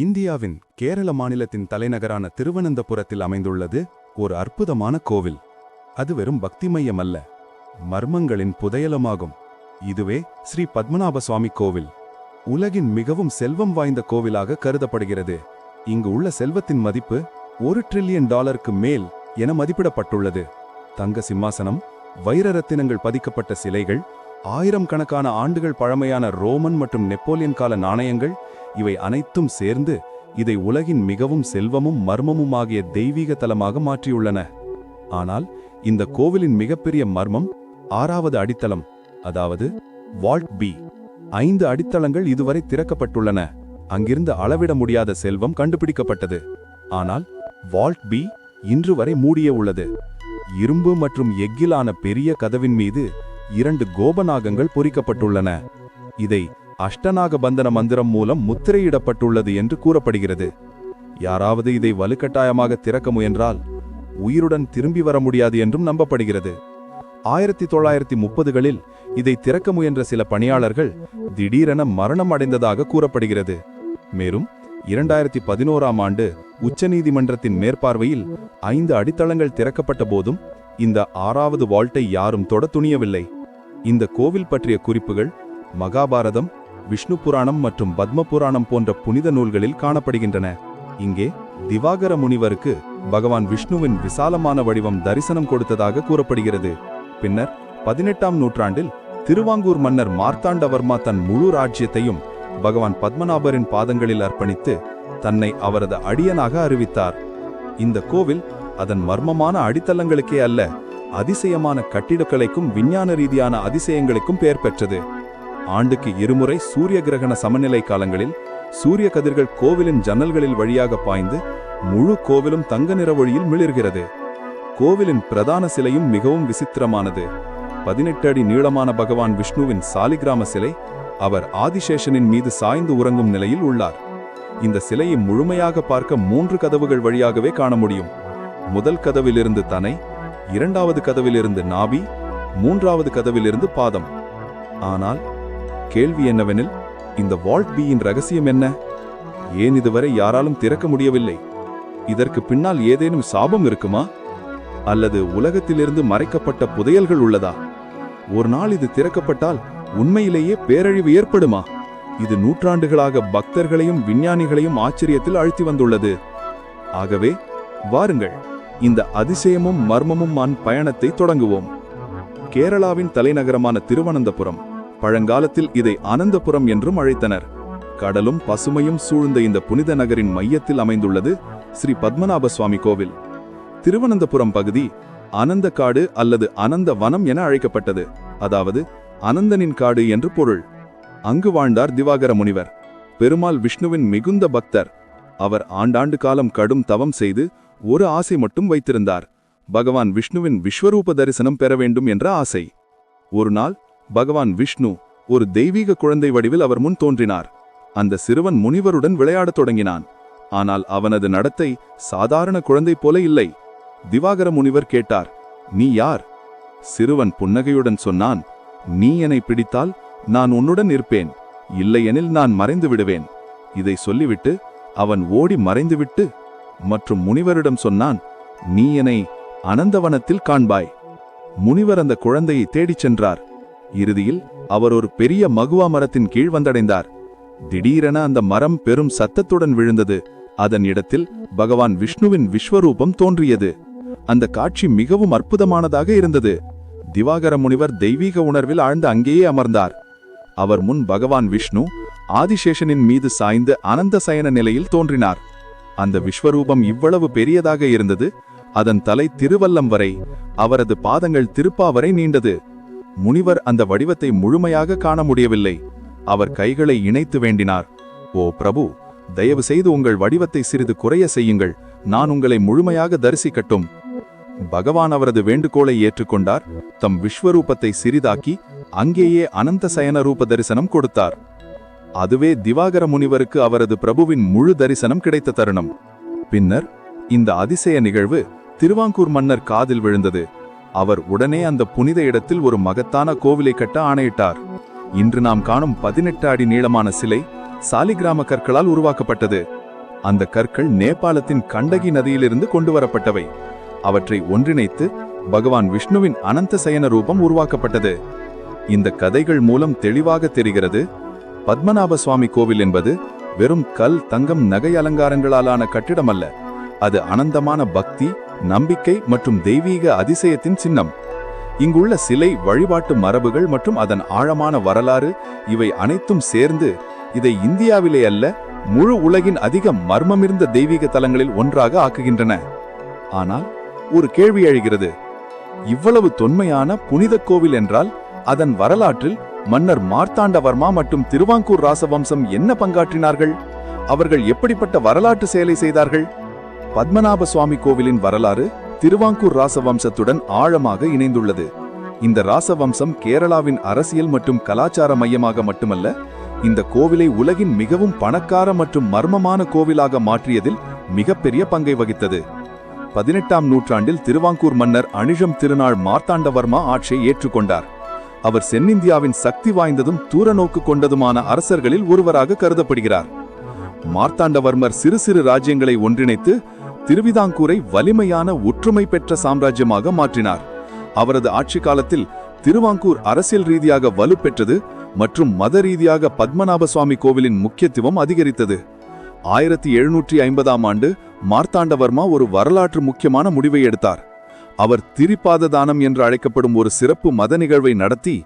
இந்தியாவின் கேரள மாநிலத்தின் தலைநகரான திருவனந்தபுரத்தில் அமைந்துள்ளது ஒரு அற்புதமான கோவில். அது வெறும் பக்தி மையம் அல்ல, மர்மங்களின் புதையலமாகும். இதுவே ஸ்ரீ பத்மநாப சுவாமி கோவில். உலகின் மிகவும் செல்வம் வாய்ந்த கோவிலாக கருதப்படுகிறது. இங்கு உள்ள செல்வத்தின் மதிப்பு $1 டிரில்லியன் மேல் என மதிப்பிடப்பட்டுள்ளது. தங்க சிம்மாசனம், வைர ரத்தினங்கள் பதிக்கப்பட்ட சிலைகள், ஆயிரக்கணக்கான ஆண்டுகள் பழமையான ரோமன் மற்றும் நெப்போலியன் கால நாணயங்கள், இவை அனைத்தும் சேர்ந்து இதை உலகின் மிகவும் செல்வமும் மர்மமுமாகிய தெய்வீக தலமாக மாற்றியுள்ளன. ஆனால் இந்த கோவிலின் மிகப்பெரிய மர்மம் 6வது அடித்தளம், அதாவது வால்ட் பி. 5 அடித்தளங்கள் இதுவரை திறக்கப்பட்டுள்ளன. அங்கிருந்து அளவிட முடியாத செல்வம் கண்டுபிடிக்கப்பட்டது. ஆனால் வால்ட் பி இன்று வரை மூடியே உள்ளது. இரும்பு மற்றும் எஃகிலான பெரிய கதவின் மீது 2 கோபநாகங்கள் பொறிக்கப்பட்டுள்ளன. இதை அஷ்டநாக பந்தன மந்திரம் மூலம் முத்திரையிடப்பட்டுள்ளது என்று கூறப்படுகிறது. யாராவது இதை வலுக்கட்டாயமாக திறக்க முயன்றால் உயிருடன் திரும்பி வர முடியாது என்றும் நம்பப்படுகிறது. 1930களில் இதை திறக்க முயன்ற சில பணியாளர்கள் திடீரென மரணம் அடைந்ததாக கூறப்படுகிறது. மேலும் 2011ஆம் ஆண்டு உச்சநீதிமன்றத்தின் மேற்பார்வையில் 5 அடித்தளங்கள் திறக்கப்பட்ட போதும் இந்த 6வது வால்ட்டை யாரும் தொட துணியவில்லை. இந்த கோவில் பற்றிய குறிப்புகள் மகாபாரதம், விஷ்ணு புராணம் மற்றும் பத்ம புராணம் போன்ற புனித நூல்களில் காணப்படுகின்றன. இங்கே திவாகர முனிவருக்கு பகவான் விஷ்ணுவின் விசாலமான வடிவம் தரிசனம் கொடுத்ததாக கூறப்படுகிறது. பின்னர் 18ஆம் நூற்றாண்டில் திருவாங்கூர் மன்னர் மார்த்தாண்டவர்மா தன் முழு ராஜ்யத்தையும் பகவான் பத்மநாபரின் பாதங்களில் அர்ப்பணித்து தன்னை அவரது அடியனாக அறிவித்தார். இந்த கோவில் அதன் மர்மமான அடித்தளங்களுக்கே அல்ல, அதிசயமான கட்டிடக்கலைக்கும் விஞ்ஞான ரீதியான அதிசயங்களுக்கும் பெயர் பெற்றது. ஆண்டுக்கு 2 முறை சூரிய கிரகண சமநிலை காலங்களில் சூரிய கதிர்கள் கோவிலின் ஜன்னல்களில் வழியாக பாய்ந்து முழு கோவிலும் தங்க நிற ஒளியில் மிளிர்கிறது. கோவிலின் பிரதான சிலையும் மிகவும் விசித்திரமானது. 18 அடி நீளமான பகவான் விஷ்ணுவின் சாலிகிராம சிலை அவர் ஆதிசேஷனின் மீது சாய்ந்து உறங்கும் நிலையில் உள்ளார். இந்த சிலையை முழுமையாக பார்க்க 3 கதவுகள் வழியாகவே காண முடியும். முதல் கதவிலிருந்து தனை, 2வது கதவிலிருந்து நாபி, 3வது கதவிலிருந்து பாதம். ஆனால் கேள்வி என்னவெனில், இந்த வால்ட் பியின் ரகசியம் என்ன? ஏன் இதுவரை யாராலும் திறக்க முடியவில்லை? இதற்கு பின்னால் ஏதேனும் சாபம் இருக்குமா? அல்லது உலகத்திலிருந்து மறைக்கப்பட்ட புதையல்கள் உள்ளதா? ஒரு நாள் இது திறக்கப்பட்டால் உண்மையிலேயே பேரழிவு ஏற்படுமா? இது நூற்றாண்டுகளாக பக்தர்களையும் விஞ்ஞானிகளையும் ஆச்சரியத்தில் அழுத்தி வந்துள்ளது. ஆகவே வாருங்கள், இந்த அதிசயமும் மர்மமும் பயணத்தை தொடங்குவோம். கேரளாவின் தலைநகரமான திருவனந்தபுரம், பழங்காலத்தில் இதை அனந்தபுரம் என்றும் அழைத்தனர். கடலும் பசுமையும் சூழ்ந்த இந்த புனித நகரின் மையத்தில் அமைந்துள்ளது ஸ்ரீ பத்மநாப சுவாமி கோவில். திருவனந்தபுரம் பகுதி அனந்த காடு அல்லது அனந்த வனம் என அழைக்கப்பட்டது. அதாவது அனந்தனின் காடு என்று பொருள். அங்கு வாழ்ந்தார் திவாகர முனிவர். பெருமாள் விஷ்ணுவின் மிகுந்த பக்தர். அவர் ஆண்டாண்டு காலம் கடும் தவம் செய்து ஒரு ஆசை மட்டும் வைத்திருந்தார். பகவான் விஷ்ணுவின் விஸ்வரூப தரிசனம் பெற வேண்டும் என்ற ஆசை. ஒரு நாள் பகவான் விஷ்ணு ஒரு தெய்வீக குழந்தை வடிவில் அவர் முன் தோன்றினார். அந்த சிறுவன் முனிவருடன் விளையாடத் தொடங்கினான். ஆனால் அவனது நடத்தை சாதாரண குழந்தை போல இல்லை. திவாகர முனிவர் கேட்டார், "நீ யார்?" சிறுவன் புன்னகையுடன் சொன்னான், "நீ என்னை பிடித்தால் நான் உன்னுடன் இருப்பேன், இல்லையெனில் நான் மறைந்து விடுவேன்." இதை சொல்லிவிட்டு அவன் ஓடி மறைந்துவிட்டு மற்றும் முனிவரிடம் சொன்னான், "நீ என்னை அனந்தவனத்தில் காண்பாய்." முனிவர் அந்த குழந்தையை தேடிச் சென்றார். இறுதியில் அவர் ஒரு பெரிய மகுவா மரத்தின் கீழ் வந்தடைந்தார். திடீரென அந்த மரம் பெரும் சத்தத்துடன் விழுந்தது. அதன் இடத்தில் பகவான் விஷ்ணுவின் விஸ்வரூபம் தோன்றியது. அந்த காட்சி மிகவும் அற்புதமானதாக இருந்தது. திவாகர முனிவர் தெய்வீக உணர்வில் ஆழ்ந்து அங்கேயே அமர்ந்தார். அவர் முன் பகவான் விஷ்ணு ஆதிசேஷனின் மீது சாய்ந்து அனந்த சயன நிலையில் தோன்றினார். அந்த விஸ்வரூபம் இவ்வளவு பெரியதாக இருந்தது. அதன் தலை திருவல்லம் வரை, அவரது பாதங்கள் திருப்பாவரை நீண்டது. முனிவர் அந்த வடிவத்தை முழுமையாக காண முடியவில்லை. அவர் கைகளை இணைத்து வேண்டினார், "ஓ பிரபு, தயவு செய்து உங்கள் வடிவத்தை சிறிது குறைய செய்யுங்கள், நான் உங்களை முழுமையாக தரிசிக்கட்டும்." பகவான் அவரது வேண்டுகோளை ஏற்றுக்கொண்டார். தம் விஸ்வரூபத்தை சிறிதாக்கி அங்கேயே அனந்த சயன ரூப தரிசனம் கொடுத்தார். அதுவே திவாகர முனிவருக்கு அவரது பிரபுவின் முழு தரிசனம் கிடைத்த தருணம். பின்னர் இந்த அதிசய நிகழ்வு திருவாங்கூர் மன்னர் காதில் விழுந்தது. அவர் உடனே அந்த புனித இடத்தில் ஒரு மகத்தான கோவிலை கட்ட ஆணையிட்டார். இன்று நாம் காணும் 18 அடி நீளமான சிலை சாலிகிராம கற்களால் உருவாக்கப்பட்டது. அந்த கற்கள் நேபாளத்தின் கண்டகி நதியிலிருந்து கொண்டு வரப்பட்டவை. அவற்றை ஒன்றிணைத்து பகவான் விஷ்ணுவின் அனந்த சயன ரூபம் உருவாக்கப்பட்டது. இந்த கதைகள் மூலம் தெளிவாக தெரிகிறது, பத்மநாப சுவாமி கோவில் என்பது வெறும் கல், தங்கம், நகை அலங்காரங்களாலான கட்டிடம் அல்ல. அது அனந்தமான பக்தி, நம்பிக்கை மற்றும் தெய்வீக அதிசயத்தின் சின்னம். இங்குள்ள சிலை, வழிபாட்டு மரபுகள் மற்றும் அதன் ஆழமான வரலாறு, இவை அனைத்தும் சேர்ந்து இதை இந்தியாவிலே அல்ல, முழு உலகின் அதிக மர்மமிருந்த தெய்வீக தலங்களில் ஒன்றாக ஆக்குகின்றன. ஆனால் ஒரு கேள்வி எழுகிறது, இவ்வளவு தொன்மையான புனித கோவில் என்றால் அதன் வரலாற்றில் மன்னர் மார்த்தாண்டவர்மா மற்றும் திருவாங்கூர் ராசவம்சம் என்ன பங்காற்றினார்கள்? அவர்கள் எப்படிப்பட்ட வரலாற்று செயலை செய்தார்கள்? பத்மநாப சுவாமி கோவிலின் வரலாறு திருவாங்கூர் ராசவம்சத்துடன் ஆழமாக இணைந்துள்ளது. இந்த ராசவம்சம் கேரளாவின் அரசியல் மற்றும் கலாச்சார மையமாக மட்டுமல்ல, இந்த கோவிலை உலகின் மிகவும் பணக்கார மற்றும் மர்மமான கோவிலாக மாற்றியதில் மிகப்பெரிய பங்கை வகித்தது. 18ஆம் நூற்றாண்டில் திருவாங்கூர் மன்னர் அணிழம் திருநாள் மார்த்தாண்டவர்மா ஆட்சியை ஏற்றுக்கொண்டார். அவர் தென்னிந்தியாவின் சக்தி வாய்ந்ததும் தூரநோக்கு கொண்டதுமான அரசர்களில் ஒருவராக கருதப்படுகிறார். மார்த்தாண்டவர்மர் சிறு சிறு ராஜ்யங்களை ஒன்றிணைத்து திருவிதாங்கூரை வலிமையான ஒற்றுமை பெற்ற சாம்ராஜ்யமாக மாற்றினார். அவரது ஆட்சி காலத்தில் திருவாங்கூர் அரசியல் ரீதியாக வலுப்பெற்றது மற்றும் மத ரீதியாக பத்மநாப சுவாமி கோவிலின் முக்கியத்துவம் அதிகரித்தது. 1750ஆம் ஆண்டு மார்த்தாண்டவர்மா ஒரு வரலாற்று முக்கியமான முடிவை எடுத்தார். அவர் திரிபாத தானம் என்று அழைக்கப்படும் ஒரு சிறப்பு மத நிகழ்வை நடத்தி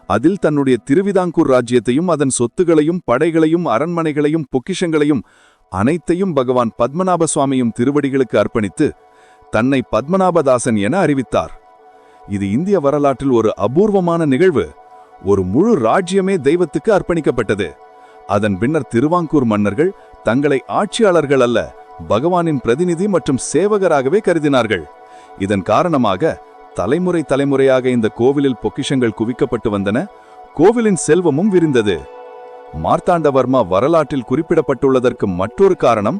அதில் தன்னுடைய திருவிதாங்கூர் ராஜ்யத்தையும் அதன் சொத்துகளையும் படைகளையும் அரண்மனைகளையும் பொக்கிஷங்களையும் அனைத்தையும் பகவான் பத்மநாப சுவாமியும் திருவடிகளுக்கு அர்ப்பணித்து தன்னை பத்மநாபதாசன் என அறிவித்தார். இது இந்திய வரலாற்றில் ஒரு அபூர்வமான நிகழ்வு. ஒரு முழு ராஜ்யமே தெய்வத்துக்கு அர்ப்பணிக்கப்பட்டது. அதன் பின்னர் திருவாங்கூர் மன்னர்கள் தங்களை ஆட்சியாளர்கள் அல்ல, பகவானின் பிரதிநிதி மற்றும் சேவகராகவே கருதினார்கள். இதன் காரணமாக தலைமுறை தலைமுறையாக இந்த கோவிலில் பொக்கிஷங்கள் குவிக்கப்பட்டு வந்தன. கோவிலின் செல்வமும் விரிந்தது. மார்த்தாண்டவர்மா வரலாற்றில் குறிப்பிடப்பட்டுள்ளதற்கு மற்றொரு காரணம்,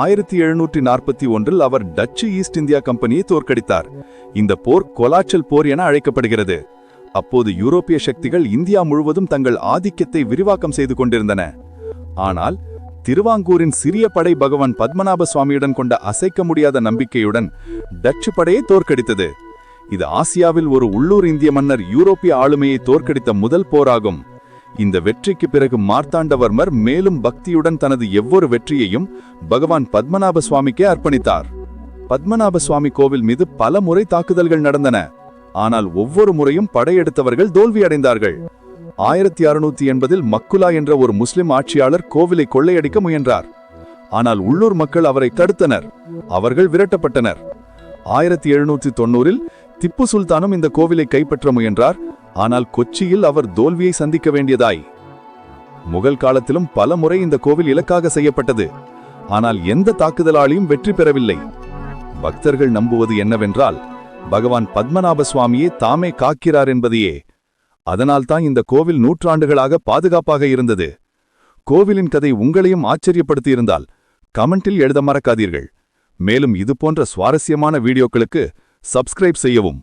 1741இல் அவர் டச்சு ஈஸ்ட் இந்தியா கம்பெனியை தோற்கடித்தார். இந்த போர் கொலாச்சல் போர் என அழைக்கப்படுகிறது. அப்போது யூரோப்பிய சக்திகள் இந்தியா முழுவதும் தங்கள் ஆதிக்கத்தை விரிவாக்கம் செய்து கொண்டிருந்தன. ஆனால் திருவாங்கூரின் சிறிய படை பகவான் பத்மநாப சுவாமியுடன் கொண்ட அசைக்க முடியாத நம்பிக்கையுடன் டச்சு படையை தோற்கடித்தது. இது ஆசியாவில் ஒரு உள்ளூர் இந்திய மன்னர் யூரோப்பிய ஆளுமையை தோற்கடித்த முதல் போராகும். இந்த வெற்றிக்கு பிறகு மார்த்தாண்டவர்மர் மேலும் பக்தியுடன் தனது ஒவ்வொரு வெற்றியையும் பகவான் பத்மநாப சுவாமிக்கே அர்ப்பணித்தார். பத்மநாப சுவாமி கோவில் மீது பல முறை தாக்குதல்கள் நடந்தன. ஆனால் ஒவ்வொரு முறையும் படையெடுத்தவர்கள் தோல்வியடைந்தார்கள். 1680இல் மக்குலா என்ற ஒரு முஸ்லிம் ஆட்சியாளர் கோவிலை கொள்ளையடிக்க முயன்றார். ஆனால் உள்ளூர் மக்கள் அவரை தடுத்தனர். அவர்கள் விரட்டப்பட்டனர். 1790இல் திப்பு சுல்தானும் இந்த கோவிலை கைப்பற்ற முயன்றார். ஆனால் கொச்சியில் அவர் தோல்வியை சந்திக்க வேண்டியதாய். முகல் காலத்திலும் பல முறை இந்த கோவில் இலக்காக செய்யப்பட்டது. ஆனால் எந்த தாக்குதலாளியும் வெற்றி பெறவில்லை. பக்தர்கள் நம்புவது என்னவென்றால் பகவான் பத்மநாப சுவாமியே தாமே காக்கிறார் என்பதையே. அதனால்தான் இந்த கோவில் நூற்றாண்டுகளாக பாதுகாப்பாக இருந்தது. கோவிலின் கதை உங்களையும் ஆச்சரியப்படுத்தியிருந்தால் கமெண்டில் எழுத மறக்காதீர்கள். மேலும் இதுபோன்ற சுவாரஸ்யமான வீடியோக்களுக்கு சப்ஸ்கிரைப் செய்யவும்.